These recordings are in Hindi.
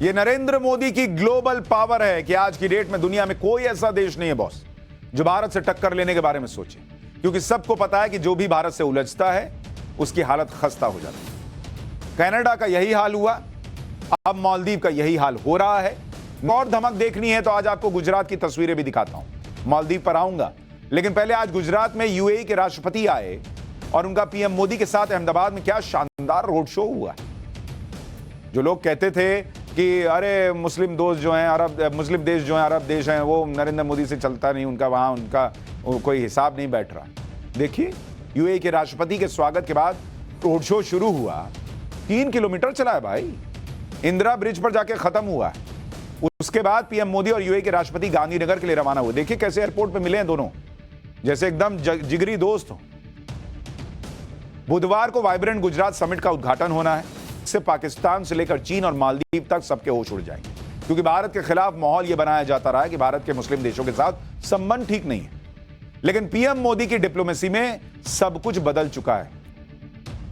ये नरेंद्र मोदी की ग्लोबल पावर है कि आज की डेट में दुनिया में कोई ऐसा देश नहीं है बॉस जो भारत से टक्कर लेने के बारे में सोचे, क्योंकि सबको पता है कि जो भी भारत से उलझता है उसकी हालत खस्ता हो जाती है। कनाडा का यही हाल हुआ, अब मालदीव का यही हाल हो रहा है। और धमक देखनी है तो आज आपको गुजरात की तस्वीरें भी दिखाता हूं। मालदीव पर आऊंगा, लेकिन पहले आज गुजरात में यूएई के राष्ट्रपति आए और उनका पीएम मोदी के साथ अहमदाबाद में क्या शानदार रोड शो हुआ। जो लोग कहते थे कि अरे मुस्लिम दोस्त जो हैं, अरब मुस्लिम देश जो हैं, अरब देश हैं, वो नरेंद्र मोदी से चलता नहीं, उनका वहां उनका कोई हिसाब नहीं बैठ रहा। देखिए यूएई के राष्ट्रपति के स्वागत के बाद रोड शो शुरू हुआ, 3 किलोमीटर चला है भाई, इंदिरा ब्रिज पर जाके खत्म हुआ है। उसके बाद पीएम मोदी और यूएई के राष्ट्रपति गांधीनगर के लिए रवाना हुए। देखिए कैसे एयरपोर्ट पे मिले हैं दोनों, जैसे एकदम जिगरी दोस्त हो। बुधवार को वाइब्रेंट गुजरात समिट का उद्घाटन होना है। इससे पाकिस्तान से लेकर चीन और मालदीव तक सबके होश उड़ जाएंगे, क्योंकि भारत के खिलाफ माहौल यह बनाया जाता रहा है कि भारत के मुस्लिम देशों के साथ संबंध ठीक नहीं है। लेकिन पीएम मोदी की डिप्लोमेसी में सब कुछ बदल चुका है।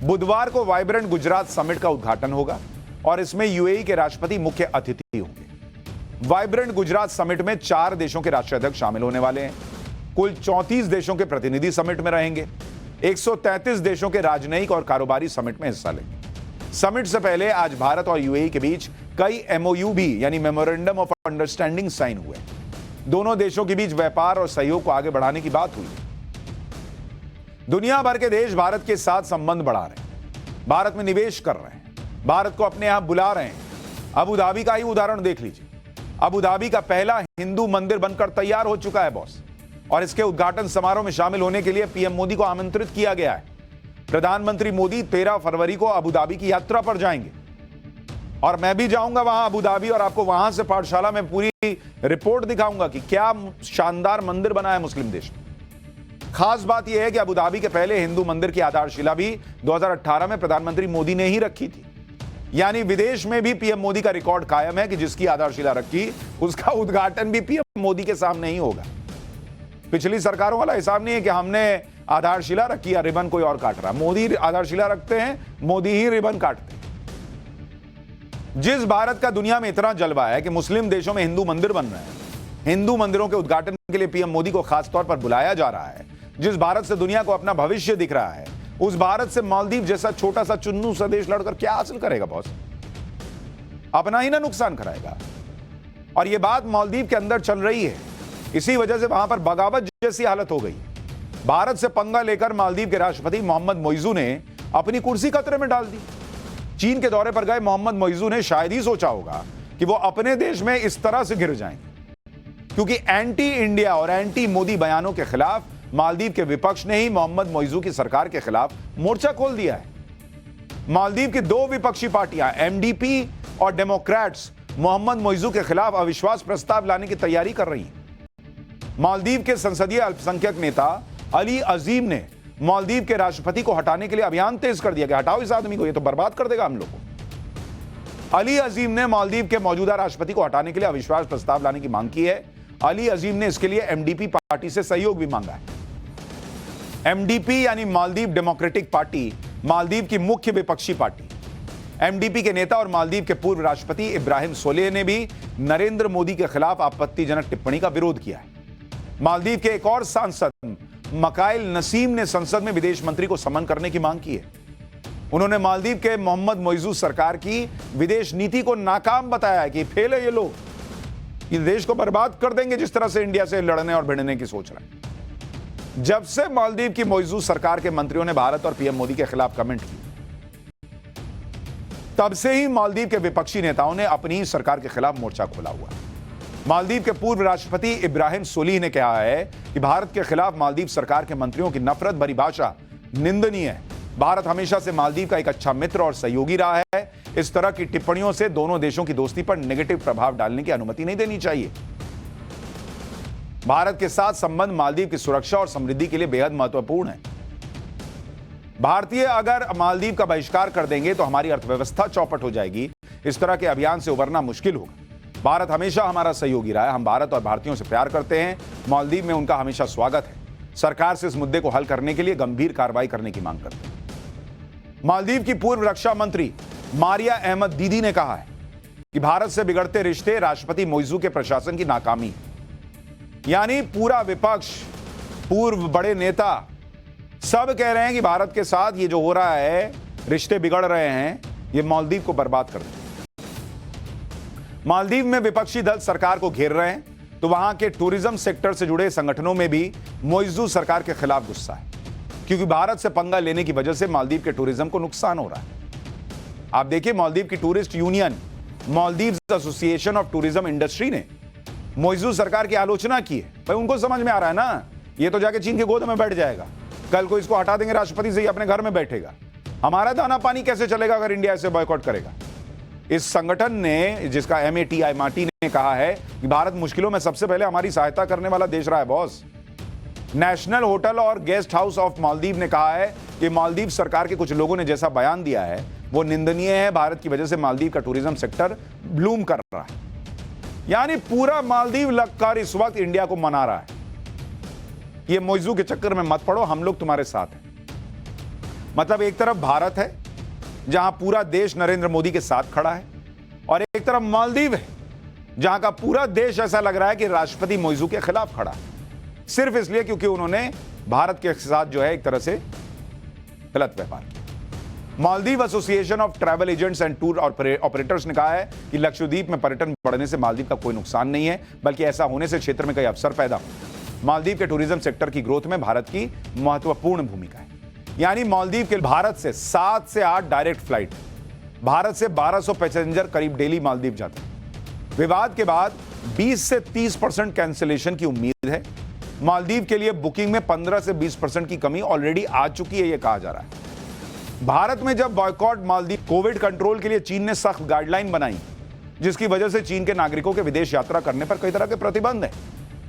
बुधवार को वाइब्रेंट गुजरात समिट का उद्घाटन होगा और इसमें यूएई के राष्ट्रपति मुख्य अतिथि होंगे। वाइब्रेंट गुजरात समिट में 4 देशों के राष्ट्राध्यक्ष शामिल होने वाले हैं। कुल 34 देशों के प्रतिनिधि समिट में रहेंगे। 133 देशों के राजनयिक और कारोबारी समिट में हिस्सा लेंगे। समिट से पहले आज भारत और यूएई के बीच कई एमओयू भी यानी मेमोरेंडम ऑफ अंडरस्टैंडिंग साइन हुए। दोनों देशों के बीच व्यापार और सहयोग को आगे बढ़ाने की बात हुई। दुनिया भर के देश भारत के साथ संबंध बढ़ा रहे हैं, भारत में निवेश कर रहे हैं, भारत को अपने यहां बुला रहे हैं। अबू धाबी का ही उदाहरण देख लीजिए। अबू धाबी का पहला हिंदू मंदिर बनकर तैयार हो चुका है बॉस, और इसके उद्घाटन समारोह में शामिल होने के लिए पीएम मोदी को आमंत्रित किया गया है। प्रधानमंत्री मोदी 13 फरवरी को अबू धाबी की यात्रा पर जाएंगे और मैं भी जाऊंगा वहां अबू धाबी, और आपको वहां से पाठशाला में पूरी रिपोर्ट दिखाऊंगा कि क्या शानदार मंदिर बना है मुस्लिम देश में। खास बात यह है कि अबू धाबी के पहले हिंदू मंदिर की आधारशिला भी 2018 में प्रधानमंत्री मोदी ने ही रखी थी। यानी विदेश में भी पीएम मोदी का रिकॉर्ड कायम है कि जिसकी आधारशिला रखी उसका उद्घाटन भी पीएम मोदी के सामने ही होगा। पिछली सरकारों वाला हिसाब नहीं है कि हमने आधारशिला रखी या रिबन कोई और काट रहा। मोदी आधारशिला रखते हैं, मोदी ही रिबन काटते हैं। जिस भारत का दुनिया में इतना जलवा है कि मुस्लिम देशों में हिंदू मंदिर बन रहे हैं, हिंदू मंदिरों के उद्घाटन के लिए पीएम मोदी को खासतौर पर बुलाया जा रहा है, जिस भारत से दुनिया को अपना भविष्य दिख रहा है, उस भारत से मालदीव जैसा छोटा सा चुन्नू सा देश लड़कर क्या हासिल करेगा बॉस? अपना ही ना नुकसान कराएगा। और यह बात मालदीव के अंदर चल रही है, इसी वजह से वहां पर बगावत जैसी हालत हो गई। भारत से पंगा लेकर मालदीव के राष्ट्रपति मोहम्मद मोइजू ने अपनी कुर्सी खतरे में डाल दी। चीन के दौरे पर गए मोहम्मद मोइजू ने शायद ही सोचा होगा कि वो अपने देश में इस तरह से गिर जाएंगे, क्योंकि एंटी इंडिया और एंटी मोदी बयानों के खिलाफ मालदीव के विपक्ष ने ही मोहम्मद मोइजू की सरकार के खिलाफ मोर्चा खोल दिया है। मालदीव की 2 विपक्षी पार्टियां एमडीपी और डेमोक्रेट्स मोहम्मद मोइजू के खिलाफ अविश्वास प्रस्ताव लाने की तैयारी कर रही हैं। मालदीव के संसदीय अल्पसंख्यक नेता अली अजीम ने मालदीव के राष्ट्रपति को हटाने के लिए अभियान तेज कर दिया कि हटाओ इस आदमी को, ये तो बर्बाद कर देगा हम लोग को। अली अजीम ने मालदीव के मौजूदा राष्ट्रपति को हटाने के लिए अविश्वास प्रस्ताव लाने की मांग की है। अली अजीम ने इसके लिए एमडीपी पार्टी से सहयोग भी मांगा है। एमडीपी यानी मालदीव डेमोक्रेटिक पार्टी मालदीव की मुख्य विपक्षी पार्टी। एमडीपी के नेता और मालदीव के पूर्व राष्ट्रपति इब्राहिम सोलेह ने भी नरेंद्र मोदी के खिलाफ आपत्तिजनक टिप्पणी का विरोध किया है। मालदीव के एक और सांसद मकाइल नसीम ने संसद में विदेश मंत्री को समन करने की मांग की है। उन्होंने मालदीव के मोहम्मद मोइजू सरकार की विदेश नीति को नाकाम बताया है कि फेल है ये लोग, ये देश को बर्बाद कर देंगे जिस तरह से इंडिया से लड़ने और भिड़ने की सोच रहे हैं। जब से मालदीव की मोइजू सरकार के मंत्रियों ने भारत और पीएम मोदी के खिलाफ कमेंट किए, तब से ही मालदीव के विपक्षी नेताओं ने अपनी ही सरकार के खिलाफ मोर्चा खोला हुआ है। मालदीव के पूर्व राष्ट्रपति इब्राहिम सोलीह ने कहा है कि भारत के खिलाफ मालदीव सरकार के मंत्रियों की नफरत भरी भाषा निंदनीय है। भारत हमेशा से मालदीव का एक अच्छा मित्र और सहयोगी रहा है। इस तरह की टिप्पणियों से दोनों देशों की दोस्ती पर नेगेटिव प्रभाव डालने की अनुमति नहीं देनी चाहिए। भारत के साथ संबंध मालदीव की सुरक्षा और समृद्धि के लिए बेहद महत्वपूर्ण है। भारतीय अगर मालदीव का बहिष्कार कर देंगे तो हमारी अर्थव्यवस्था चौपट हो जाएगी। इस तरह के अभियान से उबरना मुश्किल होगा। भारत हमेशा हमारा सहयोगी रहा है। हम भारत और भारतीयों से प्यार करते हैं। मालदीव में उनका हमेशा स्वागत है। सरकार से इस मुद्दे को हल करने के लिए गंभीर कार्रवाई करने की मांग करते हैं। मालदीव की पूर्व रक्षा मंत्री मारिया अहमद दीदी ने कहा है कि भारत से बिगड़ते रिश्ते राष्ट्रपति मोइजू के प्रशासन की नाकामी। यानी पूरा विपक्ष, पूर्व बड़े नेता सब कह रहे हैं कि भारत के साथ ये जो हो रहा है, रिश्ते बिगड़ रहे हैं, ये मालदीव को बर्बाद कर देंगे। मालदीव में विपक्षी दल सरकार को घेर रहे हैं, तो वहां के टूरिज्म सेक्टर से जुड़े संगठनों में भी मोइजू सरकार के खिलाफ गुस्सा है, क्योंकि भारत से पंगा लेने की वजह से मालदीव के टूरिज्म को नुकसान हो रहा है। आप देखिए, मालदीव की tourist union, Maldives association of tourism industry ने मोइजू सरकार की आलोचना की है। भाई उनको समझ में आ रहा है ना, ये तो जाके चीन के गोद में बैठ जाएगा, कल को इसको हटा देंगे राष्ट्रपति से, ही अपने घर में बैठेगा। हमारा दाना पानी कैसे चलेगा अगर इंडिया इसे बॉयकॉट करेगा। इस संगठन ने, जिसका MATI ने कहा है कि भारत मुश्किलों में सबसे पहले हमारी सहायता करने वाला देश रहा है बॉस। नेशनल होटल और गेस्ट हाउस ऑफ मालदीव ने कहा है कि मालदीव सरकार के कुछ लोगों ने जैसा बयान दिया है वो निंदनीय है। भारत की वजह से मालदीव का टूरिज्म सेक्टर ब्लूम कर रहा है। यानी पूरा मालदीव लगकर इस वक्त इंडिया को मना रहा है, ये मोइजू के चक्कर में मत पड़ो, हम लोग तुम्हारे साथ हैं। मतलब एक तरफ भारत है जहां पूरा देश नरेंद्र मोदी के साथ खड़ा है, और एक तरफ मालदीव है जहां का पूरा देश ऐसा लग रहा है कि राष्ट्रपति मोइजू के खिलाफ खड़ा है, सिर्फ इसलिए क्योंकि उन्होंने भारत के साथ जो है एक तरह से गलत व्यापार किया। Maldives association of travel agents and tour operators ने कहा है कि लक्षद्वीप में पर्यटन बढ़ने से मालदीव का कोई नुकसान नहीं है, बल्कि ऐसा होने से क्षेत्र में कई अवसर पैदा हो। मालदीव के टूरिज्म सेक्टर की ग्रोथ में भारत की महत्वपूर्ण भूमिका है। यानी मालदीव के भारत से 7 से 8 डायरेक्ट फ्लाइट, भारत से 1200 पैसेंजर करीब डेली मालदीव जाते हैं। विवाद के बाद 20 से 30% कैंसिलेशन की उम्मीद है। मालदीव के लिए बुकिंग में 15 से 20% की कमी ऑलरेडी आ चुकी है, यह कहा जा रहा है। भारत में जब बॉयकॉट मालदीव, कोविड कंट्रोल के लिए चीन ने सख्त गाइडलाइन बनाई, जिसकी वजह से चीन के नागरिकों के विदेश यात्रा करने पर कई तरह के प्रतिबंध है।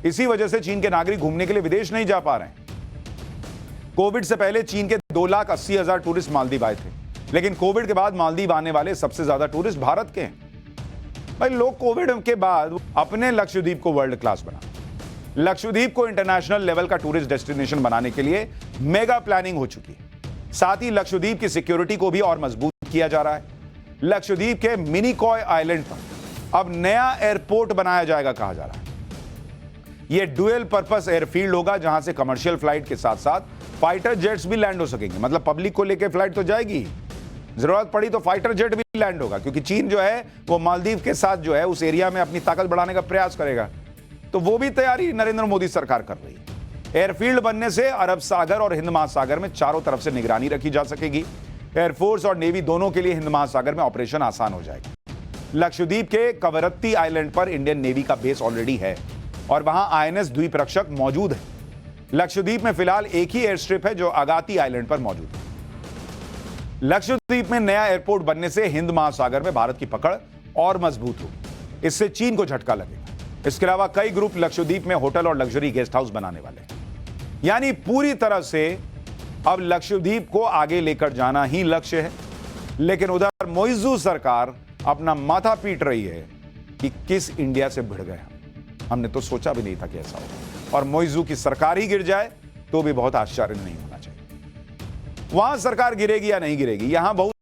इसी वजह से चीन के नागरिक घूमने के लिए विदेश नहीं जा पा रहे हैं। कोविड से पहले चीन के 2,80,000 टूरिस्ट मालदीव आए थे, लेकिन कोविड के बाद मालदीव आने वाले सबसे ज्यादा टूरिस्ट भारत के हैं। भाई लोग कोविड के बाद अपने लक्षद्वीप को वर्ल्ड क्लास बना, लक्षद्वीप को इंटरनेशनल लेवल का टूरिस्ट डेस्टिनेशन बनाने के लिए मेगा प्लानिंग हो चुकी है। साथ ही लक्षद्वीप की सिक्योरिटी को भी और मजबूत किया जा रहा है। लक्षद्वीप के मिनीकॉय आइलैंड पर अब नया एयरपोर्ट बनाया जाएगा, कहा जा रहा है। यह डुअल पर्पस एयरफील्ड होगा, जहां से कमर्शियल फ्लाइट के साथ साथ फाइटर जेट्स भी लैंड हो सकेंगे। मतलब पब्लिक को लेकर फ्लाइट तो जाएगी, जरूरत पड़ी तो फाइटर जेट भी लैंड होगा, क्योंकि चीन जो है वो मालदीव के साथ जो है उस एरिया में अपनी ताकत बढ़ाने का प्रयास करेगा, तो वो भी तैयारी नरेंद्र मोदी सरकार कर रही है। एयरफील्ड बनने से अरब सागर और हिंद महासागर में चारों तरफ से निगरानी रखी जा सकेगी। एयरफोर्स और नेवी दोनों के लिए हिंद महासागर में ऑपरेशन आसान हो जाएगा। लक्षद्वीप के कवरत्ती आइलैंड पर इंडियन नेवी का बेस ऑलरेडी है और वहां INS द्वीप रक्षक मौजूद है। लक्षद्वीप में फिलहाल एक ही एयर स्ट्रिप है जो अगाती आइलैंड पर मौजूद है। लक्षद्वीप में नया एयरपोर्ट बनने से हिंद महासागर में भारत की पकड़ और मजबूत होगी, इससे चीन को झटका लगेगा। इसके अलावा कई ग्रुप लक्षद्वीप में होटल और लग्जरी गेस्ट हाउस बनाने वाले हैं। यानी पूरी तरह से अब लक्षद्वीप को आगे लेकर जाना ही लक्ष्य है। लेकिन उधर मोइजू सरकार अपना माथा पीट रही है कि किस इंडिया से भिड़ गया, हमने तो सोचा भी नहीं था कि ऐसा होगा। और मोइजू की सरकार ही गिर जाए तो भी बहुत आश्चर्य नहीं होना चाहिए। वहां सरकार गिरेगी या नहीं गिरेगी, यहां बहुत